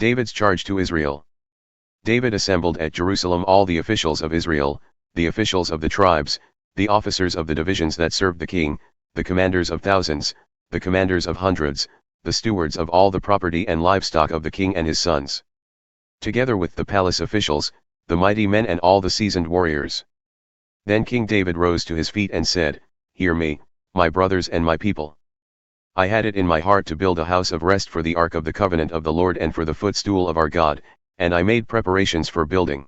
David's charge to Israel. David assembled at Jerusalem all the officials of Israel, the officials of the tribes, the officers of the divisions that served the king, the commanders of thousands, the commanders of hundreds, the stewards of all the property and livestock of the king and his sons. Together with the palace officials, the mighty men and all the seasoned warriors. Then King David rose to his feet and said, "Hear me, my brothers and my people. I had it in my heart to build a house of rest for the ark of the covenant of the Lord and for the footstool of our God, and I made preparations for building.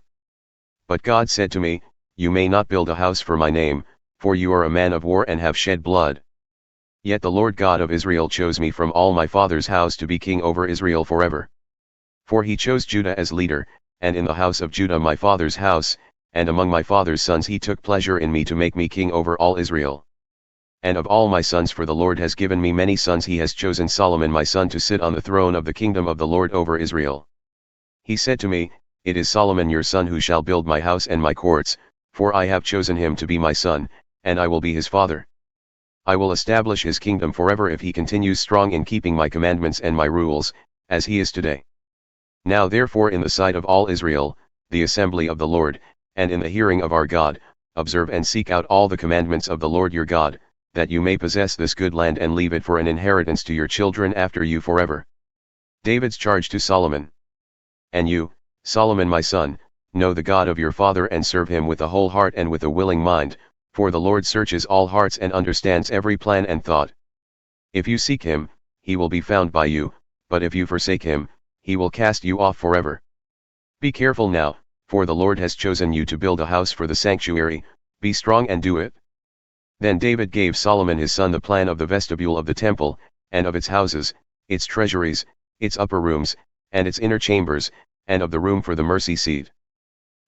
But God said to me, You may not build a house for my name, for you are a man of war and have shed blood. Yet the Lord God of Israel chose me from all my father's house to be king over Israel forever. For he chose Judah as leader, and in the house of Judah my father's house, and among my father's sons he took pleasure in me to make me king over all Israel. And of all my sons, for the Lord has given me many sons, he has chosen Solomon my son to sit on the throne of the kingdom of the Lord over Israel. He said to me, It is Solomon your son who shall build my house and my courts, for I have chosen him to be my son, and I will be his father. I will establish his kingdom forever if he continues strong in keeping my commandments and my rules, as he is today. Now therefore in the sight of all Israel, the assembly of the Lord, and in the hearing of our God, observe and seek out all the commandments of the Lord your God, that you may possess this good land and leave it for an inheritance to your children after you forever." David's charge to Solomon. "And you, Solomon my son, know the God of your father and serve him with a whole heart and with a willing mind, for the Lord searches all hearts and understands every plan and thought. If you seek him, he will be found by you, but if you forsake him, he will cast you off forever. Be careful now, for the Lord has chosen you to build a house for the sanctuary, be strong and do it." Then David gave Solomon his son the plan of the vestibule of the temple, and of its houses, its treasuries, its upper rooms, and its inner chambers, and of the room for the mercy seat.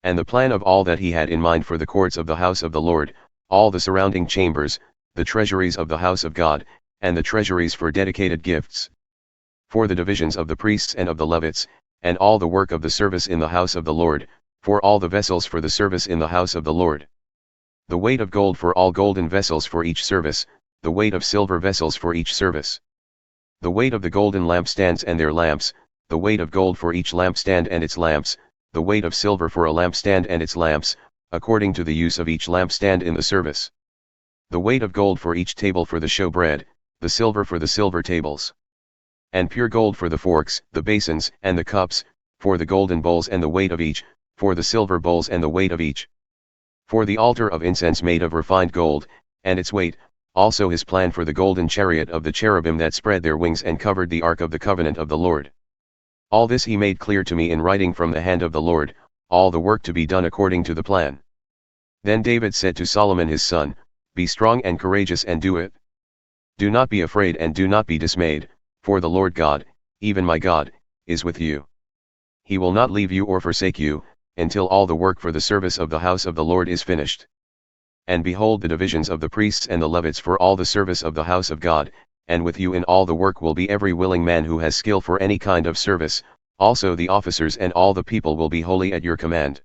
And the plan of all that he had in mind for the courts of the house of the Lord, all the surrounding chambers, the treasuries of the house of God, and the treasuries for dedicated gifts. For the divisions of the priests and of the Levites, and all the work of the service in the house of the Lord, for all the vessels for the service in the house of the Lord. The weight of gold for all golden vessels for each service, the weight of silver vessels for each service. The weight of the golden lampstands and their lamps, the weight of gold for each lampstand and its lamps, the weight of silver for a lampstand and its lamps, according to the use of each lampstand in the service. The weight of gold for each table for the showbread, the silver for the silver tables. And pure gold for the forks, the basins, and the cups, for the golden bowls and the weight of each, for the silver bowls and the weight of each. For the altar of incense made of refined gold, and its weight, also his plan for the golden chariot of the cherubim that spread their wings and covered the ark of the covenant of the Lord. All this he made clear to me in writing from the hand of the Lord, all the work to be done according to the plan. Then David said to Solomon his son, Be strong and courageous and do it. Do not be afraid and do not be dismayed, for the Lord God, even my God, is with you. He will not leave you or forsake you, until all the work for the service of the house of the Lord is finished. And behold, the divisions of the priests and the Levites for all the service of the house of God, and with you in all the work will be every willing man who has skill for any kind of service, also the officers and all the people will be wholly at your command.